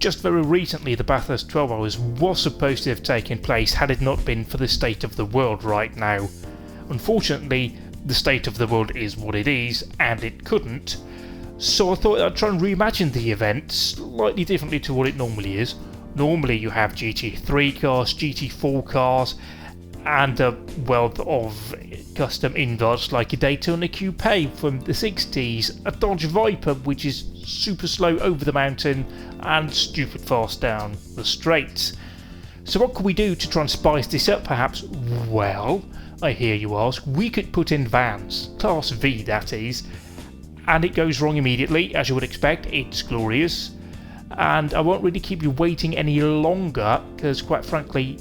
just very recently the Bathurst 12 Hours was supposed to have taken place had it not been for the state of the world right now. Unfortunately, the state of the world is what it is, and it couldn't. So I thought I'd try and reimagine the event slightly differently to what it normally is. Normally you have GT3 cars, GT4 cars, and a wealth of custom inverts like a Daytona Coupe from the 60s, a Dodge Viper which is super slow over the mountain and stupid fast down the straights. So what could we do to try and spice this up perhaps? Well, I hear you ask, we could put in vans, Class V that is, and it goes wrong immediately, as you would expect. It's glorious, and I won't really keep you waiting any longer because quite frankly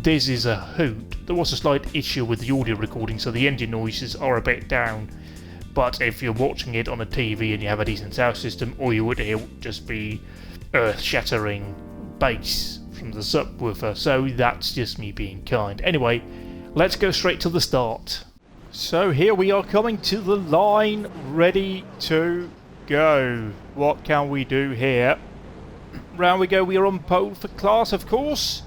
this is a hoot. There was a slight issue with the audio recording, so the engine noises are a bit down, but if you're watching it on a TV and you have a decent sound system, all you would hear would just be earth-shattering bass from the subwoofer, so that's just me being kind. Anyway, let's go straight to the start. So here we are coming to the line, ready to go. What can we do here? Round we go, we are on pole for class, of course,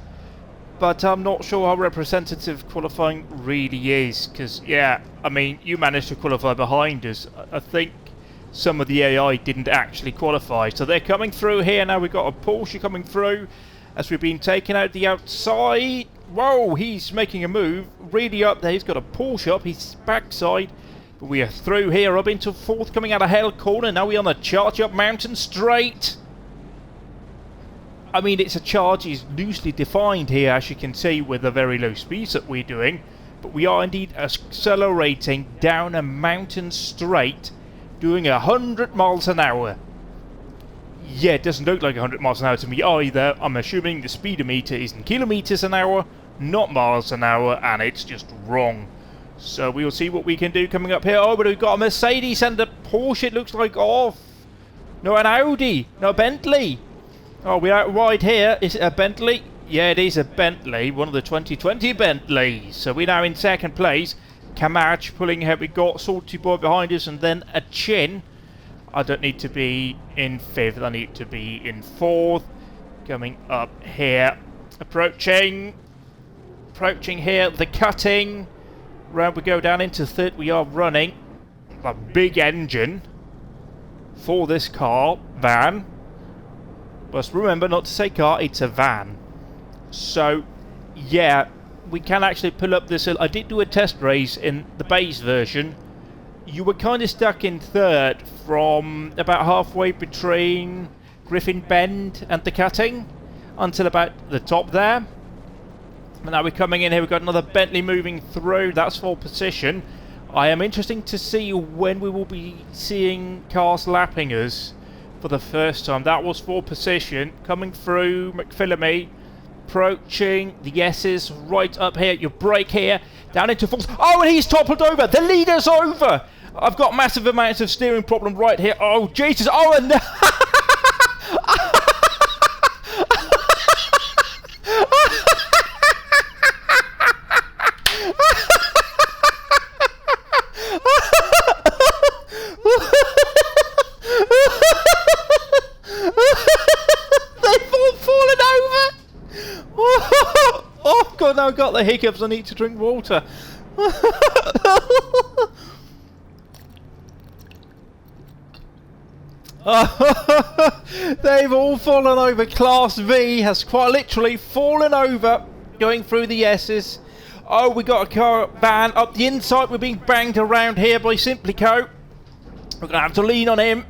but I'm not sure how representative qualifying really is, because, yeah, I mean, you managed to qualify behind us. I think some of the AI didn't actually qualify, so they're coming through here. Now we've got a Porsche coming through as we've been taken out the outside. Whoa, he's making a move really up there. He's got a Porsche up his backside, but we are through here up into fourth, coming out of Hell Corner. Now we're on the charge up Mountain Straight. I mean, it's a charge is loosely defined here, as you can see, with the very low speeds that we're doing, but we are indeed accelerating down a mountain straight, doing 100 miles an hour. Yeah, it doesn't look like 100 miles an hour to me either. I'm assuming the speedometer is in kilometers an hour, not miles an hour, and it's just wrong. So we'll see what we can do coming up here. Oh, but we've got a Mercedes and a Porsche, it looks like, off. No, an Audi, no, a Bentley. Oh, we're out wide here. Is it a Bentley? Yeah, it is a Bentley, one of the 2020 Bentleys. So we're now in second place. Kamach pulling ahead. We've got Salty Boy behind us, and then a Chin. I don't need to be in fifth, I need to be in fourth. Coming up here. Approaching here, the cutting. Round we go down into third. We are running a big engine for this car, van. But remember not to say car, it's a van. So, yeah, we can actually pull up this hill. I did do a test race in the base version. You were kind of stuck in third from about halfway between Griffin Bend and the cutting until about the top there. But now we're coming in here, we've got another Bentley moving through. That's for position. I am interested to see when we will be seeing cars lapping us for the first time. That was for position. Coming through McPhillamy, approaching the S's right up here. You brake here, down into fourth. Oh, and he's toppled over. The leader's over. I've got massive amounts of steering problem right here. Oh, Jesus. Oh, and now I've got the hiccups, I need to drink water. They've all fallen over. Class V has quite literally fallen over, going through the S's. Oh, we got a car van up the inside. We're being banged around here by Simplico. We're going to have to lean on him.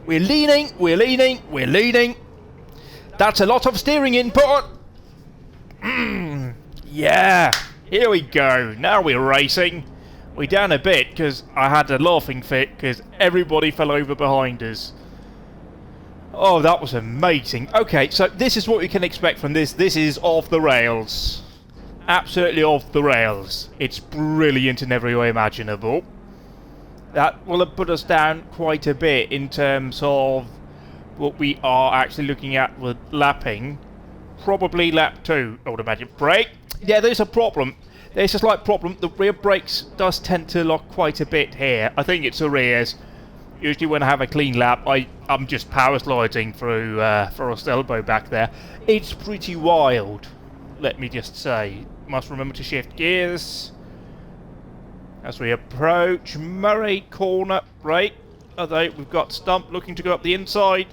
We're leaning. That's a lot of steering input. Yeah, here we go. Now we're racing. We're down a bit because I had a laughing fit because everybody fell over behind us. Oh, that was amazing. Okay, so this is what we can expect from this. This is off the rails. Absolutely off the rails. It's brilliant in every way imaginable. That will have put us down quite a bit in terms of what we are actually looking at with lapping. Probably lap 2, I would imagine. Brake. Yeah, there's a problem. There's a slight problem. The rear brakes does tend to lock quite a bit here. I think it's the rears. Usually when I have a clean lap, I'm just power sliding through Forest Elbow back there. It's pretty wild, let me just say. Must remember to shift gears as we approach Murray Corner. Right, although we've got Stump looking to go up the inside.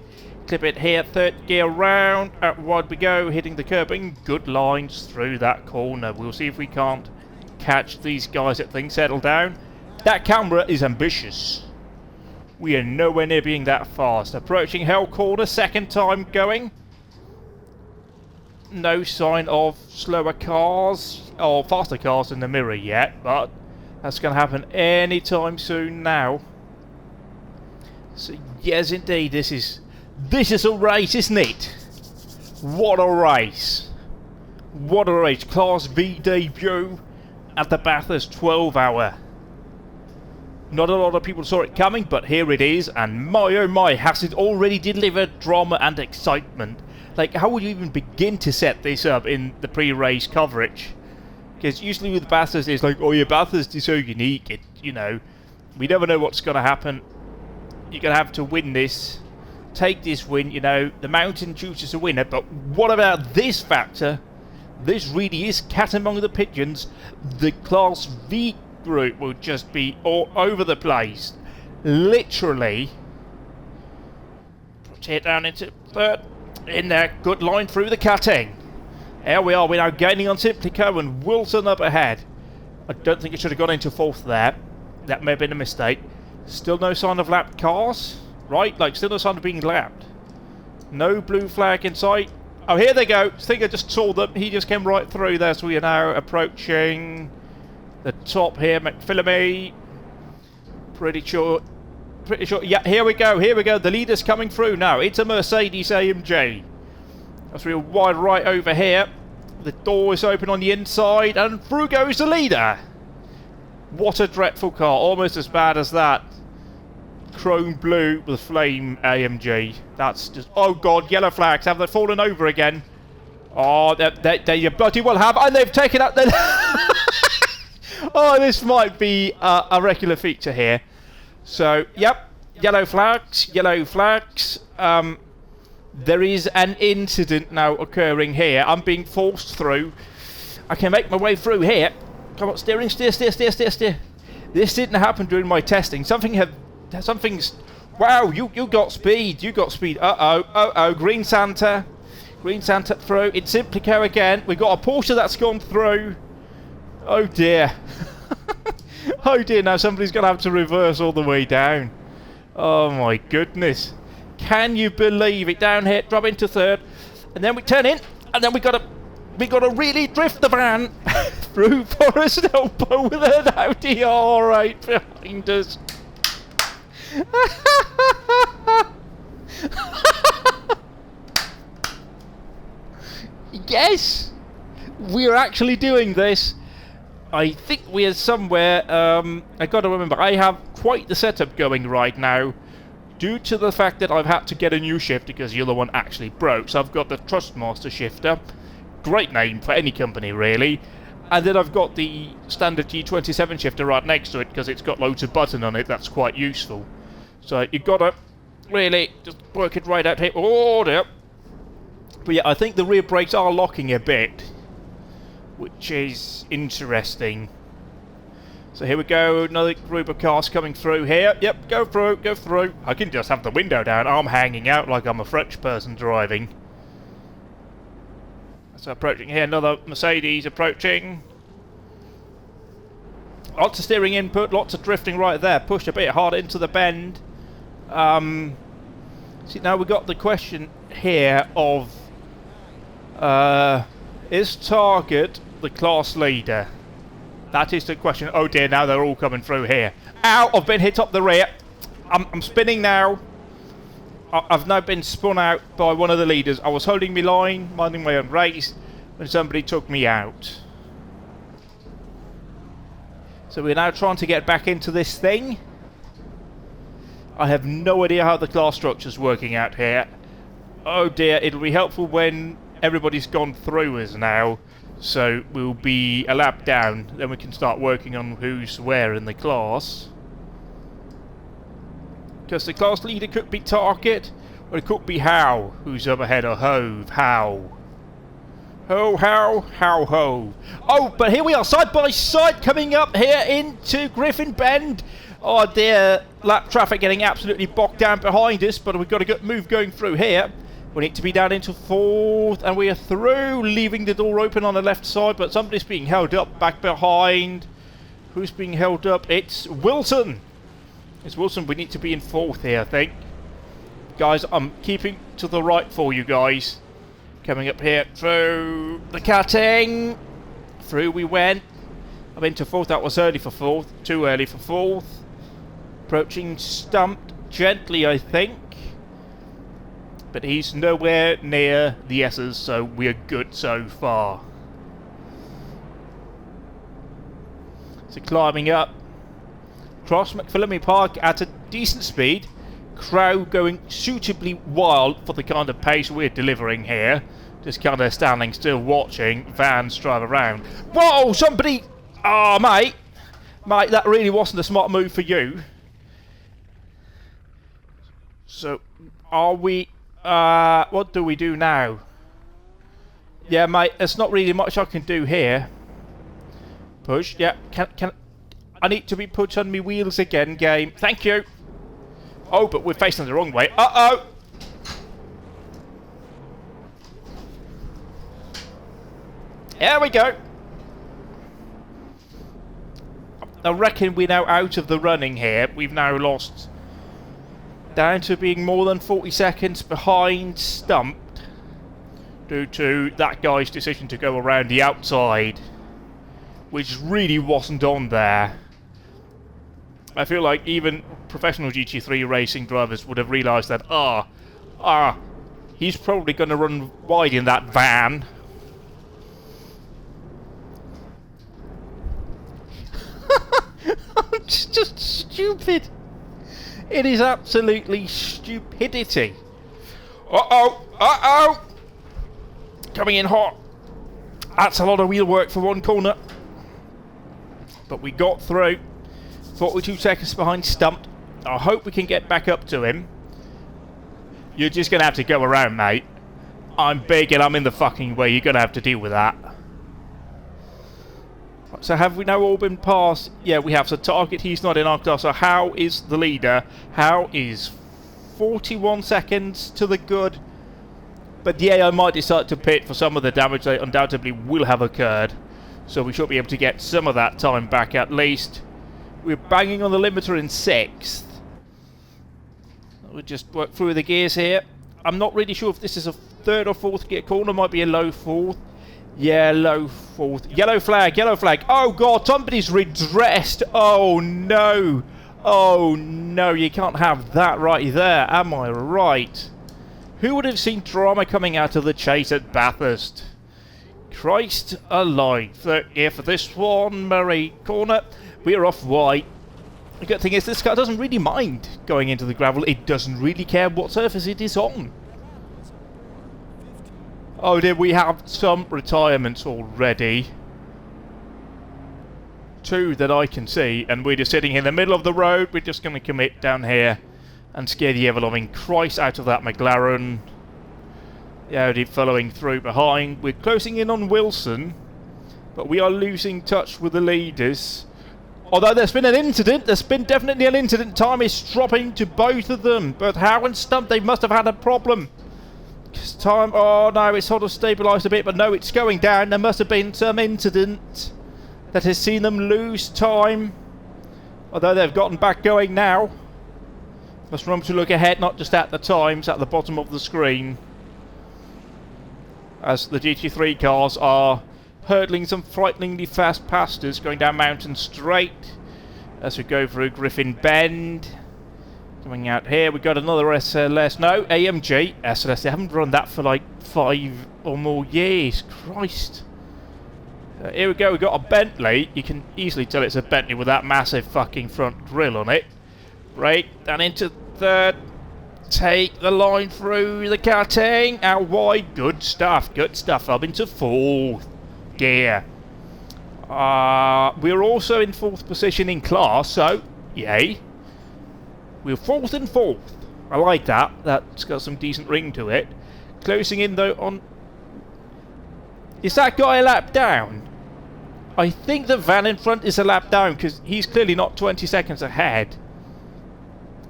Clip it here, third gear round, out wide we go, hitting the curbing. Good lines through that corner. We'll see if we can't catch these guys at things settle down. That camera is ambitious. We are nowhere near being that fast. Approaching Hell Corner, second time going. No sign of slower cars or faster cars in the mirror yet, but that's going to happen anytime soon now. So yes, indeed, this is a race, isn't it? What a race! What a race! Class V debut at the Bathurst 12-hour. Not a lot of people saw it coming, but here it is, and my oh my, has it already delivered drama and excitement. Like, how would you even begin to set this up in the pre-race coverage? Because usually with Bathurst, it's like, oh yeah, Bathurst is so unique, you know, we never know what's going to happen. You're going to have to win this, take this win, you know, the mountain chooses a winner, but what about this factor? This really is cat among the pigeons. The Class V group will just be all over the place. Literally. Put it down into third. In there. Good line through the cutting. Here we are. We're now gaining on Simplico and Wilson up ahead. I don't think it should have gone into fourth there. That may have been a mistake. Still no sign of lapped cars. Right? Like, still no sign of being lapped. No blue flag in sight. Oh, here they go. I think I just saw them. He just came right through there. So we are now approaching the top here, McPhillamy. Pretty sure. Yeah, here we go. The leader's coming through now. It's a Mercedes AMG. That's real wide right over here. The door is open on the inside, and through goes the leader. What a dreadful car. Almost as bad as that chrome blue with flame AMG. That's just... Oh, God. Yellow flags. Have they fallen over again? Oh, they bloody well have. And they've taken out... Oh, this might be a regular feature here. So, yep, yellow flags, yellow flags. There is an incident now occurring here. I'm being forced through. I can make my way through here. Come on, steering, steer. This didn't happen during my testing. Something's... Wow, you got speed. Uh-oh. Green Santa through. It's Simplico again. We've got a Porsche that's gone through. Oh dear. Oh dear, now somebody's going to have to reverse all the way down. Oh my goodness. Can you believe it? Down here, drop into third. And then we turn in. And then we got to really drift the van through Forest Elbow with an Audi R8 behind us. Yes! We're actually doing this. I think we are somewhere, I got to remember, I have quite the setup going right now due to the fact that I've had to get a new shifter because the other one actually broke. So I've got the Trustmaster shifter, great name for any company really, and then I've got the standard G27 shifter right next to it because it's got loads of button on it. That's quite useful. So you've got to really just work it right out here. Oh dear. But yeah, I think the rear brakes are locking a bit, which is interesting. So here we go, another group of cars coming through here. Yep, go through. I can just have the window down. I'm hanging out like I'm a French person driving. So approaching here, another Mercedes approaching. Lots of steering input, lots of drifting right there. Push a bit hard into the bend. See, now we've got the question here of... is Target the class leader? That is the question. Oh dear, now they're all coming through here. Ow, I've been hit up the rear. I'm spinning now. I've now been spun out by one of the leaders. I was holding my line, minding my own race, when somebody took me out. So we're now trying to get back into this thing. I have no idea how the class structure's working out here. Oh dear, it'll be helpful when everybody's gone through us now. So we'll be a lap down, then we can start working on who's where in the class. Because the class leader could be Target, or it could be How, who's up ahead of Hove. How. Ho, how, ho. Oh, but here we are, side by side, coming up here into Griffin Bend. Oh dear, lap traffic getting absolutely bogged down behind us, but we've got a good move going through here. We need to be down into 4th, and we are through, leaving the door open on the left side, but somebody's being held up back behind. Who's being held up? It's Wilson. It's Wilson. We need to be in 4th here, I think. Guys, I'm keeping to the right for you guys. Coming up here through the cutting. Through we went. I'm into 4th. That was early for 4th. Too early for 4th. Approaching Stumped gently, I think. But he's nowhere near the S's, so we're good so far. So climbing up. Cross McPhillamy Park at a decent speed. Crowd going suitably wild for the kind of pace we're delivering here. Just kind of standing still watching vans drive around. Whoa, somebody... Oh, mate. Mate, that really wasn't a smart move for you. So, are we... what do we do now? Yeah, mate, there's not really much I can do here. Push, yeah. Can I need to be put on me wheels again, game. Thank you. Oh, but we're facing the wrong way. Uh-oh! There we go. I reckon we're now out of the running here. We've now lost down to being more than 40 seconds behind Stumped due to that guy's decision to go around the outside, which really wasn't on there. I feel like even professional GT3 racing drivers would have realised that, he's probably going to run wide in that van. It's just stupid. It is absolutely stupidity. Uh-oh! Coming in hot. That's a lot of wheel work for one corner. But we got through. 42 seconds behind Stumped. I hope we can get back up to him. You're just going to have to go around, mate. I'm big and I'm in the fucking way. You're going to have to deal with that. So have we now all been passed? Yeah, we have. So Target, he's not in our class. So How is the leader. How is 41 seconds to the good. But yeah, I might decide to pit for some of the damage that undoubtedly will have occurred. So we should be able to get some of that time back at least. We're banging on the limiter in 6th. We'll just work through the gears here. I'm not really sure if this is a 3rd or 4th gear corner. Might be a low 4th. Yeah, low 4th. Yellow flag, yellow flag. Oh god, somebody's redressed. Oh no. Oh no, you can't have that right there. Am I right? Who would have seen drama coming out of the chase at Bathurst? Christ alive. So here for this one, Murray corner. We're off wide. The good thing is this car doesn't really mind going into the gravel. It doesn't really care what surface it is on. Oh dear, we have some retirements already. 2 that I can see, and we're just sitting in the middle of the road. We're just going to commit down here and scare the ever-loving Christ out of that McLaren. The Audi following through behind. We're closing in on Wilson, but we are losing touch with the leaders. Although there's been an incident, there's been definitely an incident. Time is dropping to both of them, but How and Stump, they must have had a problem. Time, oh no, it's sort of stabilised a bit, but no, it's going down. There must have been some incident that has seen them lose time. Although they've gotten back going now. Must remember to look ahead, not just at the times, at the bottom of the screen. As the GT3 cars are hurdling some frighteningly fast past us, going down Mountain Straight. As we go through Griffin Bend. Coming out here, we've got another SLS. No, AMG SLS. They haven't run that for like 5 or more years. Christ. Here we go, we've got a Bentley. You can easily tell it's a Bentley with that massive fucking front grille on it. Right, down into 3rd. Take the line through the cutting. Out wide. Good stuff, good stuff. Up into 4th gear. We're also in 4th position in class, so yay. We're 4th and 4th. I like that. That's got some decent ring to it. Closing in though on... Is that guy a lap down? I think the van in front is a lap down because he's clearly not 20 seconds ahead.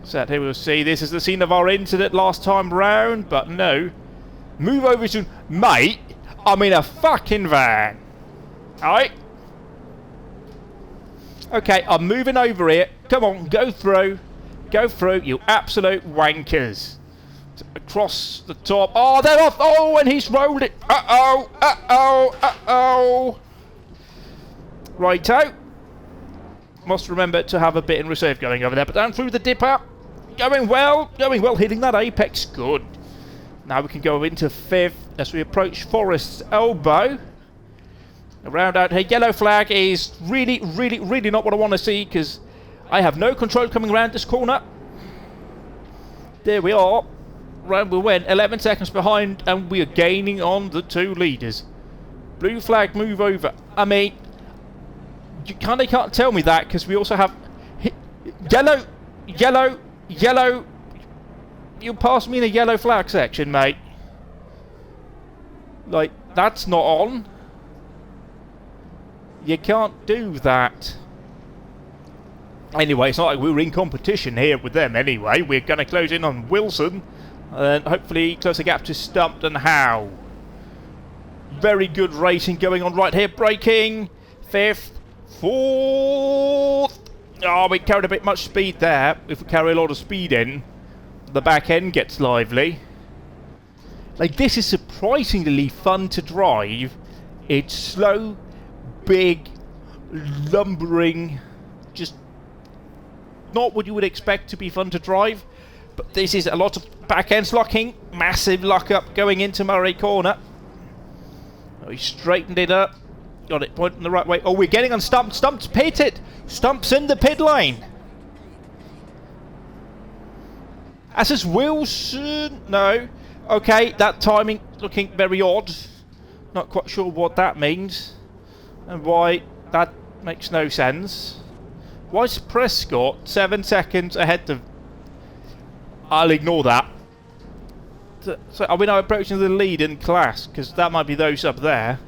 So here we'll see. This is the scene of our incident last time round, but no. Move over soon. Mate, I'm in a fucking van. Alright? Okay, I'm moving over here. Come on, go through. Go through, you absolute wankers. Across the top. Oh, they're off. Oh, and he's rolled it. Uh-oh, uh-oh, uh-oh. Righto. Must remember to have a bit in reserve going over there. But down through the dipper. Going well, hitting that apex. Good. Now we can go into 5th as we approach Forest's elbow. Around out here. Yellow flag is really, really, really not what I want to see because I have no control coming around this corner. There we are. Round we went. 11 seconds behind and we are gaining on the 2 leaders. Blue flag move over. I mean, you kind of can't tell me that because we also have yellow, yellow, yellow. You passed me in a yellow flag section, mate. Like, that's not on. You can't do that. Anyway, it's not like we were in competition here with them anyway. We're going to close in on Wilson. And hopefully close the gap to Stumped and Howe. Very good racing going on right here. Braking. 5th. 4th. Oh, we carried a bit much speed there. If we carry a lot of speed in, the back end gets lively. Like, this is surprisingly fun to drive. It's slow, big, lumbering, just not what you would expect to be fun to drive. But this is a lot of back ends locking, massive lock up going into Murray Corner. Oh, he straightened it up, got it pointing the right way. Oh, we're getting on Stump. Stump's pitted. Stump's in the pit lane. As is Wilson. No. Okay, that timing looking very odd. Not quite sure what that means and why that makes no sense. Why is Prescott 7 seconds ahead of... I'll ignore that. So are we now approaching the lead in class? Because that might be those up there.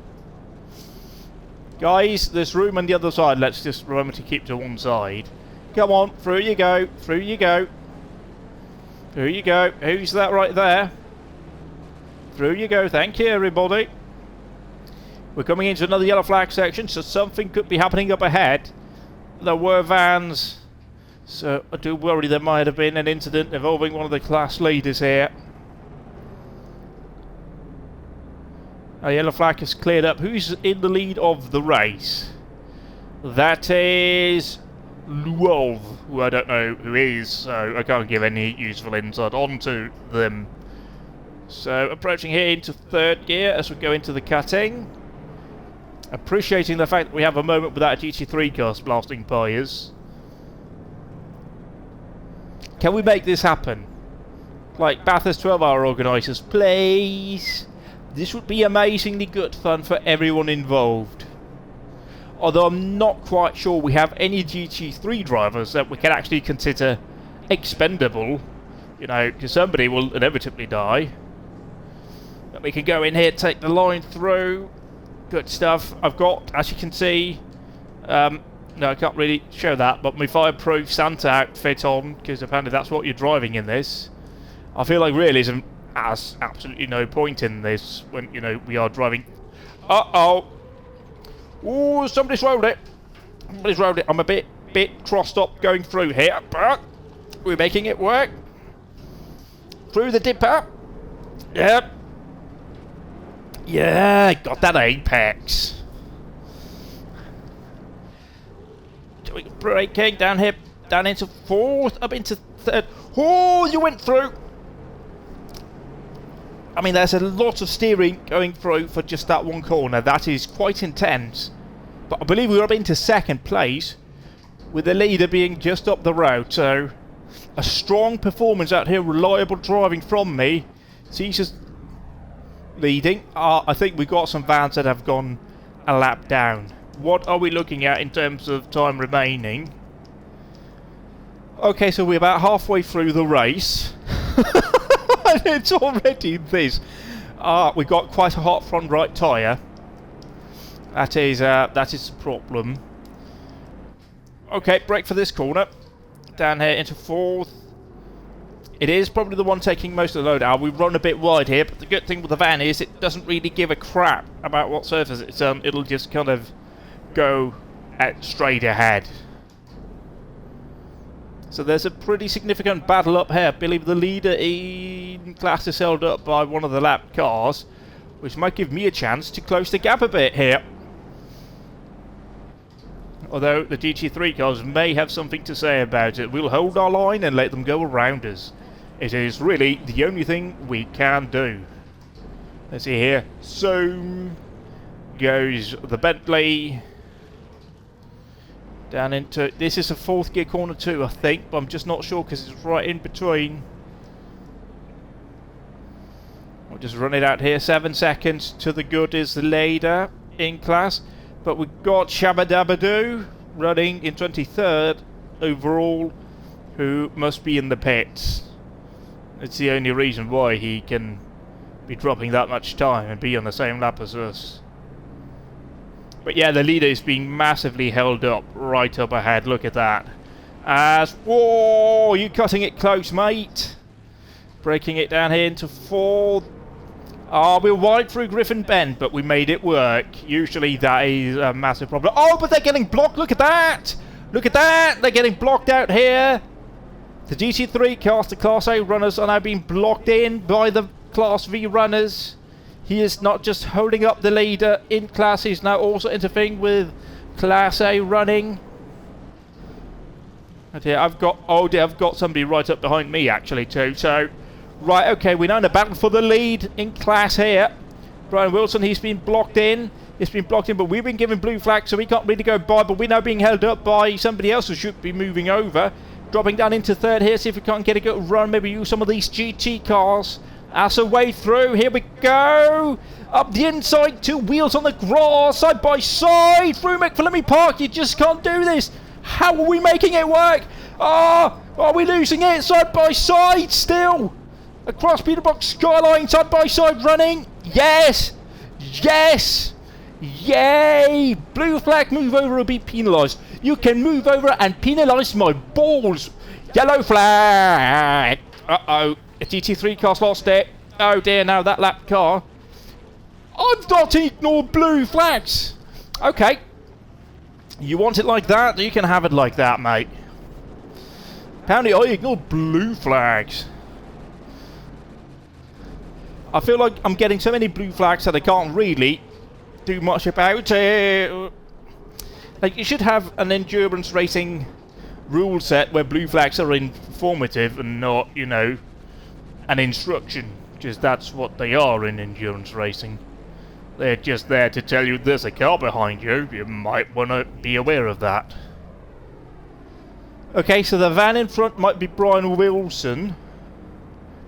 Guys, there's room on the other side. Let's just remember to keep to one side. Come on, through you go. Through you go. Through you go. Who's that right there? Through you go. Thank you, everybody. We're coming into another yellow flag section, so something could be happening up ahead. There were vans, so I do worry there might have been an incident involving one of the class leaders here. Our yellow flag has cleared up. Who's in the lead of the race? That is Luov, who I don't know who is, so I can't give any useful insight onto them. So approaching here into 3rd gear as we go into the cutting. Appreciating the fact that we have a moment without a GT3 car blasting by us. Can we make this happen? Like Bathurst 12-hour organisers, please. This would be amazingly good fun for everyone involved. Although I'm not quite sure we have any GT3 drivers that we can actually consider expendable. You know, because somebody will inevitably die. But we can go in here, take the line through. Good stuff. I've got, as you can see, no, I can't really show that, but my fireproof Santa outfit on, because apparently that's what you're driving in this. I feel like realism has absolutely no point in this when, you know, we are driving. Uh-oh. Ooh, somebody's rolled it. Somebody's rolled it. I'm a bit crossed up going through here, but we're making it work. Through the dipper. Yep. Yeah, got that apex. Braking down here, down into 4th, up into 3rd. Oh, you went through. I mean, there's a lot of steering going through for just that one corner. That is quite intense. But I believe we're up into 2nd place, with the leader being just up the road. So, a strong performance out here, reliable driving from me. Caesar's leading. I think we've got some vans that have gone a lap down. What are we looking at in terms of time remaining? Okay, so we're about halfway through the race. And it's already this. We've got quite a hot front right tyre. That is the problem. Okay, brake for this corner. Down here into fourth. It is probably the one taking most of the load out. We run a bit wide here, but the good thing with the van is it doesn't really give a crap about what surface it's on. It'll just kind of go straight ahead. So there's a pretty significant battle up here. I believe the leader in class is held up by one of the lap cars, which might give me a chance to close the gap a bit here. Although the GT3 cars may have something to say about it. We'll hold our line and let them go around us. It is really the only thing we can do. Let's see here. So goes the Bentley. Down into... This is a fourth gear corner too, I think, but I'm just not sure because it's right in between. We'll just run it out here. 7 seconds to the good is the leader in class. But we've got Shabadabadoo running in 23rd overall, who must be in the pits. It's the only reason why he can be dropping that much time and be on the same lap as us. But yeah, the leader is being massively held up right up ahead. Look at that. Whoa, you cutting it close, mate. Breaking it down here into fourth. We're wide through Griffin Bend, but we made it work. Usually that is a massive problem. Oh, but they're getting blocked. Look at that. Look at that. They're getting blocked out here. The GT3 cars, the Class A runners, are now being blocked in by the Class V runners. He is not just holding up the leader in class, he's now also interfering with Class A running. And here I've got, oh dear, I've got somebody right up behind me actually too. So, right, okay, we're now in a battle for the lead in class here. Brian Wilson, he's been blocked in. He's been blocked in, but we've been given blue flag, so we can't really go by. But we're now being held up by somebody else who should be moving over. Dropping down into third here, see if we can't get a good run. Maybe use some of these GT cars. That's a way through. Here we go. Up the inside, 2 wheels on the grass, side by side. Through McPhillamy Park. You just can't do this. How are we making it work? Are we losing it? Side by side still. Across Peterborough skyline, side by side running. Yes. Yes. Yay. Blue flag, move over or be penalised. You can move over and penalise my balls. Yellow flag. Uh-oh. A GT3 car's lost it. Oh dear, now that lap car. I've not ignored blue flags. Okay. You want it like that? You can have it like that, mate. Apparently I ignored blue flags. I feel like I'm getting so many blue flags that I can't really do much about it. Like, you should have an endurance racing rule set where blue flags are informative and not, you know, an instruction, because that's what they are in endurance racing. They're just there to tell you there's a car behind you. You might want to be aware of that. Okay, so the van in front might be Brian Wilson,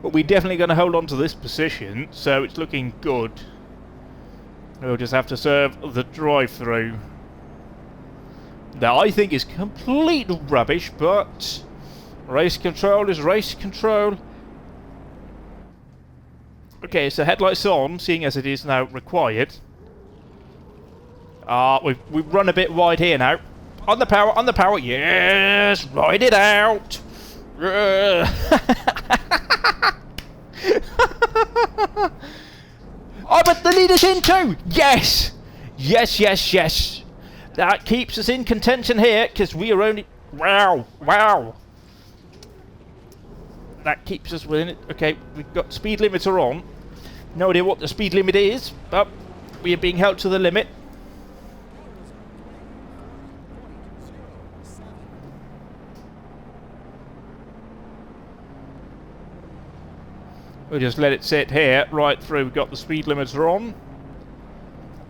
but we're definitely going to hold on to this position, so it's looking good. We'll just have to serve the drive-through. That I think is complete rubbish, but race control is race control. Okay, so headlights on, seeing as it is now required. We've run a bit wide here now. On the power, yes! Ride it out! Oh, but the leader's in too! Yes! Yes, yes, yes! That keeps us in contention here, because we are only... Wow! Wow! That keeps us within it. Okay, we've got speed limiter on. No idea what the speed limit is, but we are being held to the limit. We'll just let it sit here, right through. We've got the speed limiter on.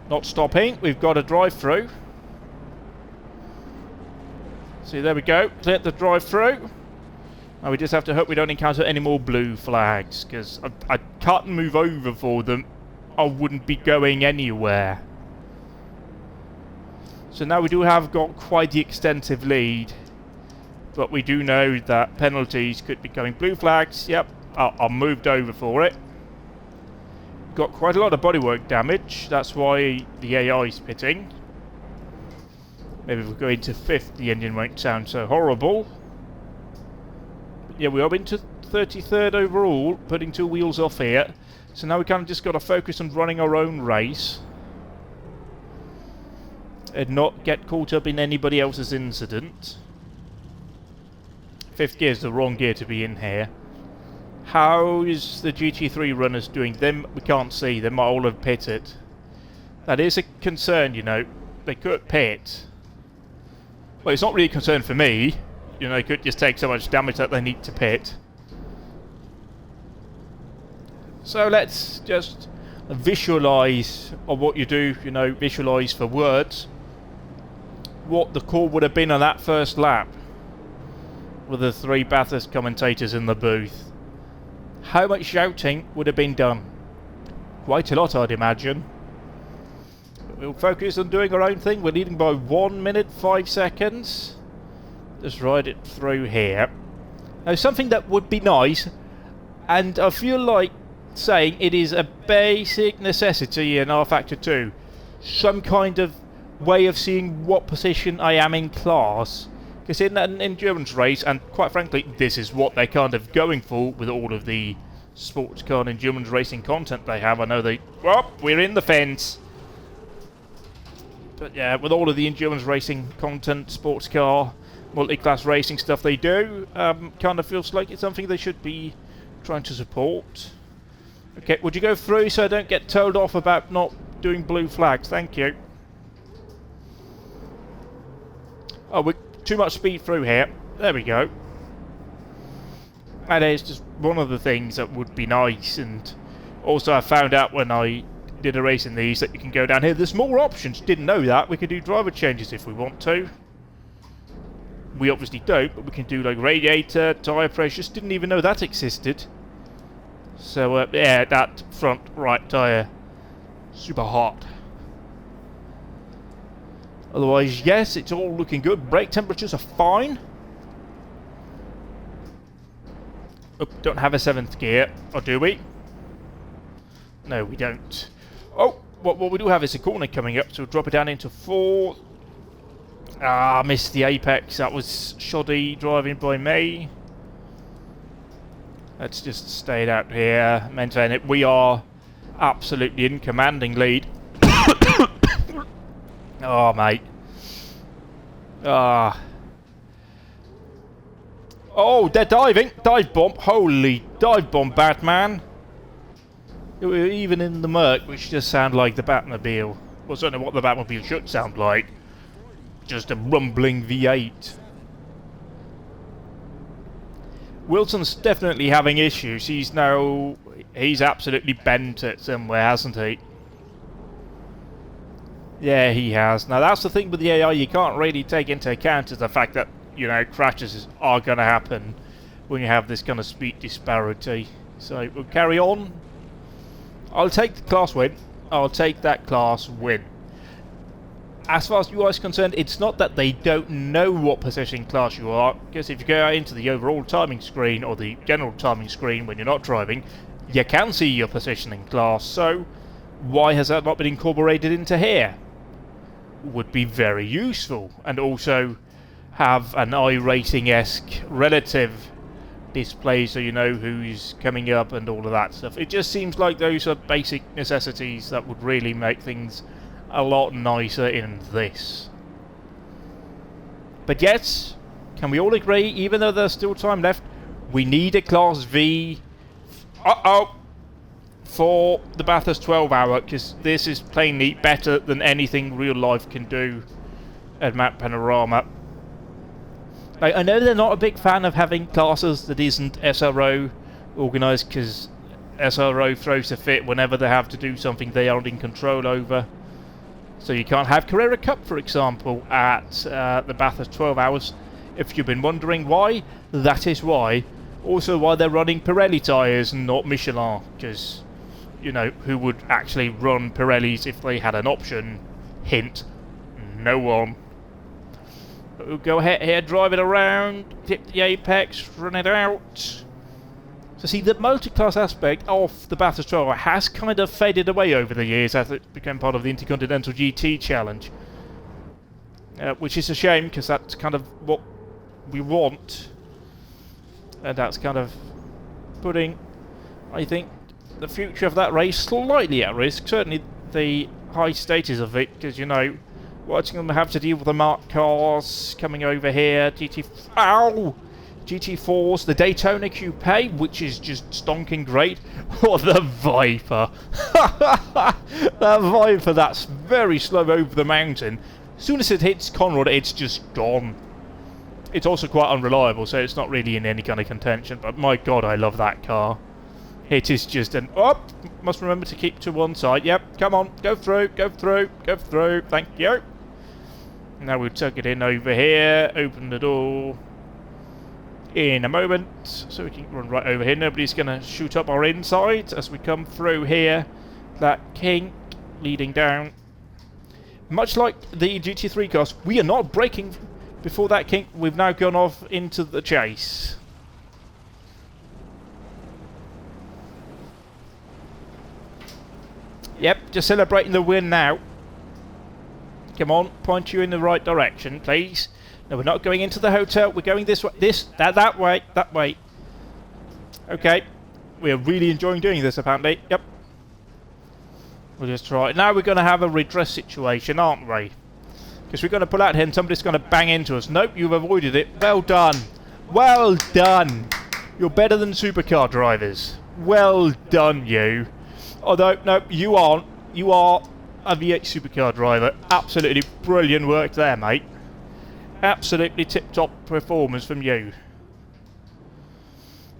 Not stopping. We've got a drive-through. See, there we go. Let the drive-through. Now we just have to hope we don't encounter any more blue flags, because I can't move over for them. I wouldn't be going anywhere. So now we do have got quite the extensive lead. But we do know that penalties could be coming. Blue flags, yep, I moved over for it. Got quite a lot of bodywork damage, that's why the AI is pitting. Maybe if we go into 5th, the engine won't sound so horrible. But yeah, we are into 33rd overall, putting 2 wheels off here. So now we kind of just got to focus on running our own race. And not get caught up in anybody else's incident. 5th gear is the wrong gear to be in here. How is the GT3 runners doing? Them we can't see, they might all have pitted. That is a concern, you know. They could pit. Well, it's not really a concern for me. You know, they could just take so much damage that they need to pit. So let's just visualise on what you do, you know, visualise for words what the call would have been on that first lap with the 3 Bathurst commentators in the booth. How much shouting would have been done? Quite a lot, I'd imagine. But we'll focus on doing our own thing. We're leading by 1 minute 5 seconds. Just ride it through here. Now, something that would be nice, and I feel like saying it is a basic necessity in rFactor 2, some kind of way of seeing what position I am in class. Because in an endurance race, and quite frankly, this is what they're kind of going for with all of the sports car and endurance racing content they have. I know they... Well, we're in the fence. But yeah, with all of the endurance racing content, sports car, multi-class racing stuff they do, kind of feels like it's something they should be trying to support. Okay, would you go through so I don't get told off about not doing blue flags? Thank you. Oh, we're too much speed through here. There we go. And it's just one of the things that would be nice. And also I found out when I did a race in these that you can go down here. There's more options. Didn't know that. We can do driver changes if we want to. We obviously don't, but we can do like radiator, tyre pressure. Just didn't even know that existed. So yeah, that front right tyre, super hot. Otherwise, yes, it's all looking good. Brake temperatures are fine. Oh, don't have a 7th gear, or do we? No, we don't. Oh, what we do have is a corner coming up, so we'll drop it down into 4. Ah, missed the apex. That was shoddy driving by me. Let's just stay out here, maintain it. We are absolutely in commanding lead. Oh, mate. Ah. Oh, they're diving. Dive bomb. Holy dive bomb, Batman. We're even in the murk, which just sound like the Batmobile. Well, certainly what the Batmobile should sound like. Just a rumbling V8. Wilson's definitely having issues. He's absolutely bent it somewhere, hasn't he? Yeah, he has. Now, that's the thing with the AI you can't really take into account is the fact that, you know, crashes are going to happen when you have this kind of speed disparity. So, we'll carry on. I'll take the class win. I'll take that class win. As far as you guys are concerned, it's not that they don't know what position class you are, because if you go out into the overall timing screen or the general timing screen when you're not driving, you can see your position in class. So, why has that not been incorporated into here? Would be very useful, and also have an iRacing-esque relative display so you know who's coming up and all of that stuff. It just seems like those are basic necessities that would really make things a lot nicer in this. But yes, can we all agree, even though there's still time left, we need a Class V for the Bathurst 12 hour, because this is plainly better than anything real life can do at Map Panorama. I know they're not a big fan of having classes that isn't SRO organised, because SRO throws a fit whenever they have to do something they aren't in control over. So you can't have Carrera Cup, for example, at the Bathurst 12 hours. If you've been wondering why, that is why. Also why they're running Pirelli tyres and not Michelin, because, you know, who would actually run Pirellis if they had an option? Hint, no one. We'll go ahead here, drive it around, tip the apex, run it out. So see, the multi-class aspect of the Bathurst 12 has kind of faded away over the years as it became part of the Intercontinental GT Challenge. Which is a shame, because that's kind of what we want. And that's kind of putting, I think, the future of that race slightly at risk. Certainly the high status of it, because, you know, watching them have to deal with the marked cars coming over here, GT4s, the Daytona Coupe, which is just stonking great, or the Viper. That Viper, that's very slow over the mountain. As soon as it hits Conrod, it's just gone. It's also quite unreliable, so it's not really in any kind of contention, but my god, I love that car. It is just an... Oh! Must remember to keep to one side. Yep, come on, go through, go through, go through. Thank you. Now we'll tuck it in over here, open the door in a moment, so we can run right over here. Nobody's going to shoot up our inside as we come through here. That kink leading down. Much like the GT3 cars, we are not braking before that kink. We've now gone off into the chase. Yep, just celebrating the win now. Come on, point you in the right direction, please. No, we're not going into the hotel. We're going this way. That way. That way. Okay. We're really enjoying doing this, apparently. Yep. We'll just try it. Now we're going to have a redress situation, aren't we? Because we're going to pull out here and somebody's going to bang into us. Nope, you've avoided it. Well done. Well done. You're better than supercar drivers. Well done, you. Although, no, you aren't. You are a V8 supercar driver. Absolutely brilliant work there, mate. Absolutely tip-top performance from you.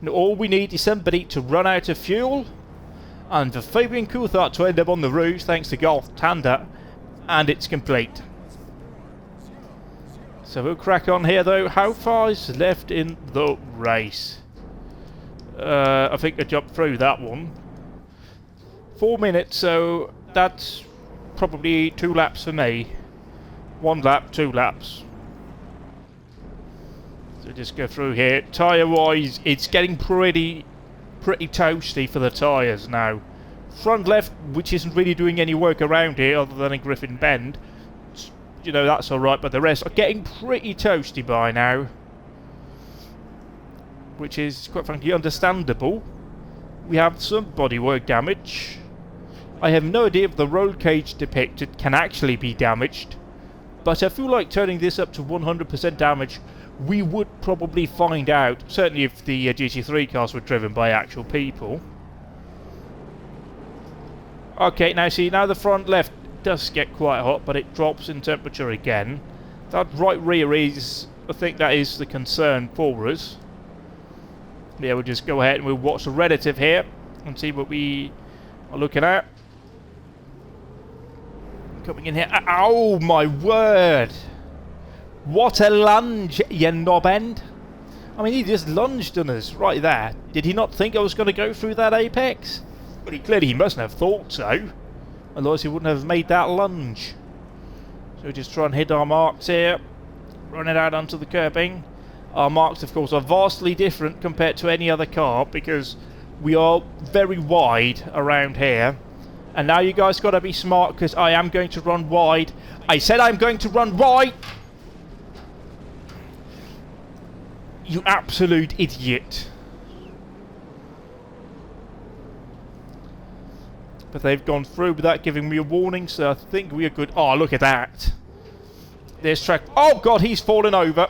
Now, all we need is somebody to run out of fuel, and for Fabian Coulthard to end up on the roof thanks to Golf Tanda, and it's complete. So we'll crack on here though. How far is left in the race? I think I jumped through that one. 4 minutes, so that's probably 2 laps for me. 1 lap, 2 laps. So just go through here. Tyre wise, it's getting pretty toasty for the tyres now. Front left, which isn't really doing any work around here other than in Griffin Bend. You know, that's alright, but the rest are getting pretty toasty by now. Which is, quite frankly, understandable. We have some bodywork damage. I have no idea if the roll cage depicted can actually be damaged, but I feel like turning this up to 100% damage, we would probably find out, certainly if the GT3 cars were driven by actual people. Okay, now see, now the front left does get quite hot, but it drops in temperature again. That right rear is, I think that is the concern for us. Yeah, we'll just go ahead and we'll watch the relative here and see what we are looking at. Coming in here. Oh my word! What a lunge, you knob end! I mean, he just lunged on us right there. Did he not think I was going to go through that apex? Well, he mustn't have thought so. Otherwise, he wouldn't have made that lunge. So we just try and hit our marks here. Run it out onto the curbing. Our marks, of course, are vastly different compared to any other car because we are very wide around here. And now you guys got to be smart because I am going to run wide. I said I'm going to run wide! You absolute idiot. But they've gone through without giving me a warning, so I think we are good. Oh, look at that. There's track. Oh, God, he's fallen over.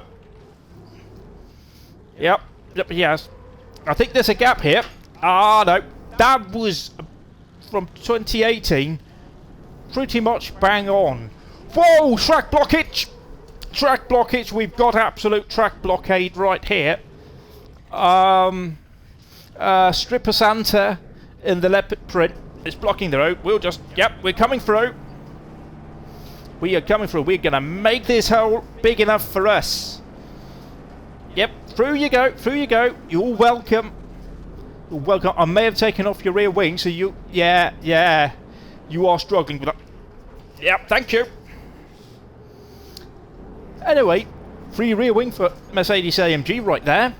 Yep, yes. I think there's a gap here. Ah, no. That was from 2018. Pretty much bang on. Whoa, track blockage! Track blockage. We've got absolute track blockade right here. Stripper Santa in the leopard print. It's blocking the road. We'll just... Yep, we're coming through. We are coming through. We're going to make this hole big enough for us. Yep, through you go. Through you go. You're welcome. You're welcome. I may have taken off your rear wing, so you... Yeah. You are struggling with that. Yep, thank you. Anyway, Free rear wing for Mercedes AMG right there.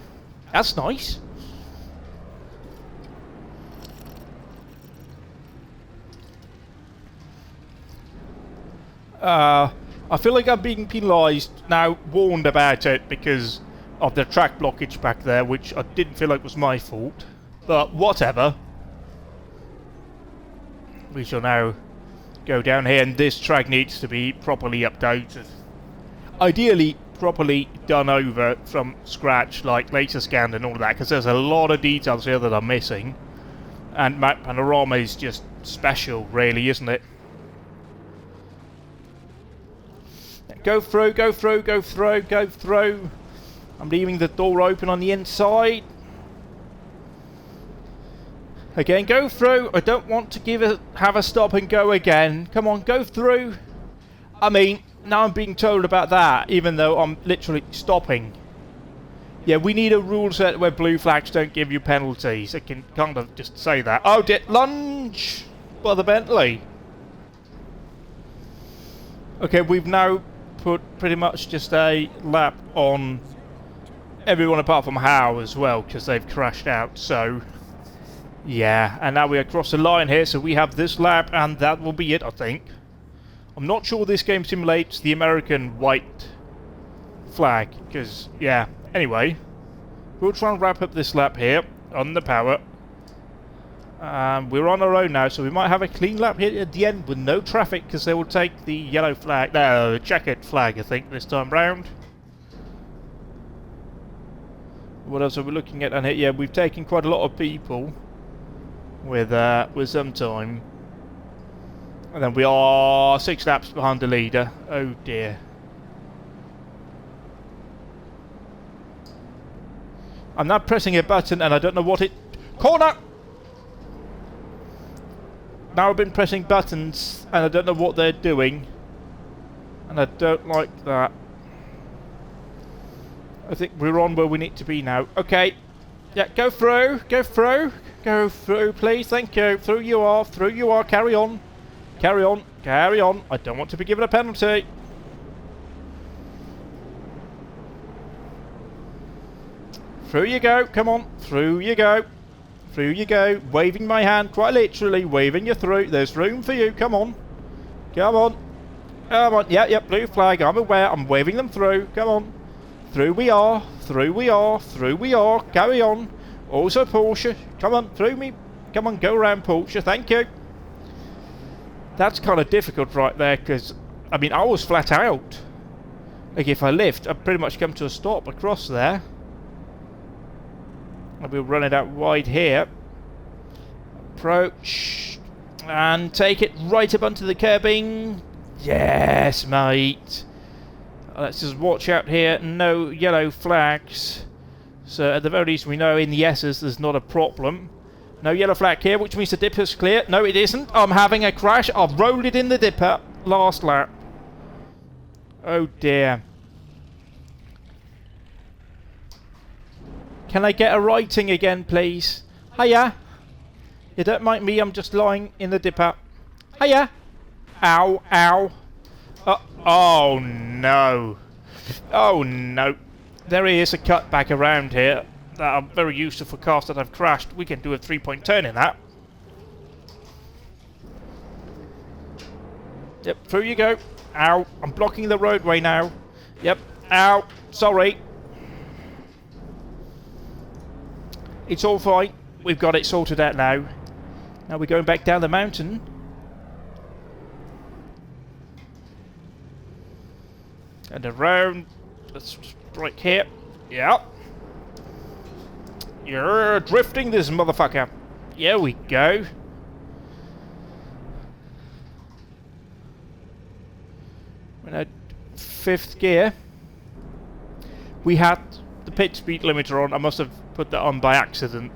That's nice. I feel like I'm being penalised now, warned about it because of the track blockage back there, which I didn't feel like was my fault. But whatever. We shall now go down here, and this track needs to be properly updated. Ideally, properly done over from scratch, like laser scanned and all of that, because there's a lot of details here that are missing. And Panorama is just special, really, isn't it? Go through, go through, go through, go through. I'm leaving the door open on the inside. Again, go through. I don't want to have a stop and go again. Come on, go through. I mean, now I'm being told about that, even though I'm literally stopping. Yeah, we need a rule set where blue flags don't give you penalties. I can kind of just say that. Oh, did lunge by the Bentley. Okay, we've now put pretty much just a lap on everyone apart from Howe as well, because they've crashed out. So yeah, and now we're across the line here, so we have this lap and that will be it, I think. I'm not sure this game simulates the American white flag, because yeah, anyway, we'll try and wrap up this lap here on the power. We're on our own now, so we might have a clean lap here at the end with no traffic, because they will take the yellow flag, no, checkered flag, I think, this time round. What else are we looking at? And here, yeah, we've taken quite a lot of people with some time, and then we are 6 laps behind the leader. Oh dear. I'm now pressing a button, and I don't know what it. Corner. Now I've been pressing buttons and I don't know what they're doing, and I don't like that. I think we're on where we need to be now. Okay, yeah, go through, go through, go through, please, thank you. Through you are, carry on, carry on, carry on. I don't want to be given a penalty. Through you go, come on, through you go. Through you go, waving my hand, quite literally, waving you through. There's room for you, come on. Come on. Come on, yeah, blue flag, I'm aware, I'm waving them through, come on. Through we are, through we are, through we are, carry on. Also Porsche, come on, through me. Come on, go around Porsche, thank you. That's kind of difficult right there, because, I mean, I was flat out. Like, if I lift, I'd pretty much come to a stop across there. And we'll run it out wide here. Approach. And take it right up onto the curbing. Yes, mate. Let's just watch out here. No yellow flags. So at the very least we know in the S's there's not a problem. No yellow flag here, which means the dipper's clear. No, it isn't. I'm having a crash. I've rolled it in the dipper. Last lap. Oh dear. Can I get a writing again, please? Hiya. You don't mind me, I'm just lying in the dipper. Hiya. Ow, ow. Oh no. Oh no. There is a cut back around here that I'm very used to for cars that have crashed. We can do a 3-point turn in that. Yep, through you go. Ow. I'm blocking the roadway now. Yep. Ow. Sorry. It's all fine. We've got it sorted out now. Now we're going back down the mountain. And around. Let's right here. Yeah. You're drifting this motherfucker. Here we go. We're in 5th gear. We had the pit speed limiter on. I must have put that on by accident,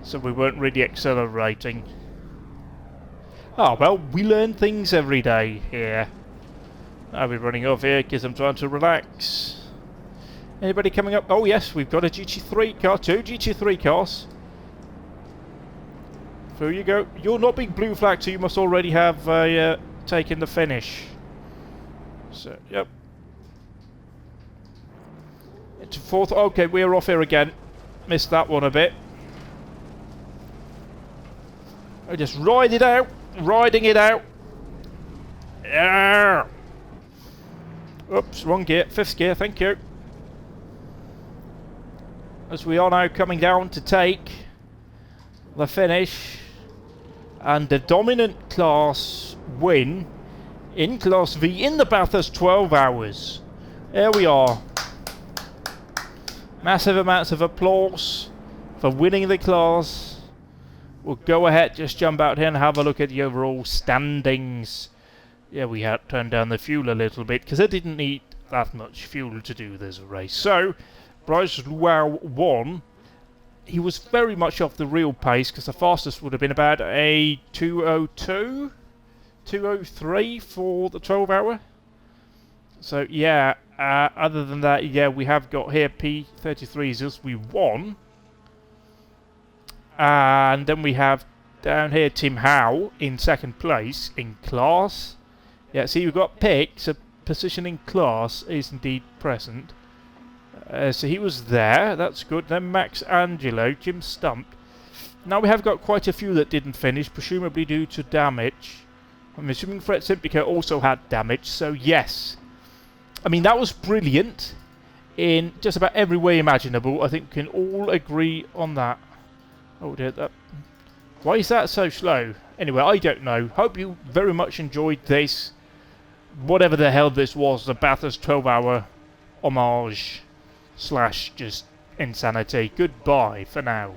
so we weren't really accelerating. Oh well, we learn things every day here. I'll be running off here because I'm trying to relax. Anybody coming up? Oh yes, we've got a GT3 car, 2 GT3 cars. Through you go. You're not being blue flagged, so you must already have taken the finish. So, yep. to 4th. Okay, we're off here again. Missed that one a bit. I just ride it out. Riding it out. Yeah. Oops, wrong gear. 5th gear, thank you. As we are now coming down to take the finish. And the dominant class win in Class V in the Bathurst 12 hours. There we are. Massive amounts of applause for winning the class. We'll go ahead, just jump out here and have a look at the overall standings. Yeah, we had turned down the fuel a little bit because I didn't need that much fuel to do this race. So, Bryce Wow won. He was very much off the real pace because the fastest would have been about a 2:02, 2:03 for the 12 hour. So, yeah, other than that, yeah, we have got here P33s as we won. And then we have down here Tim Howe in 2nd place in class. Yeah, see, we've got picked, so position in class is indeed present. So he was there, that's good. Then Max Angelo, Jim Stump. Now we have got quite a few that didn't finish, presumably due to damage. I'm assuming Fred Simpica also had damage, so yes. I mean, that was brilliant in just about every way imaginable. I think we can all agree on that. Oh dear, why is that so slow? Anyway, I don't know. Hope you very much enjoyed this. Whatever the hell this was, the Bathurst 12-hour homage / just insanity. Goodbye for now.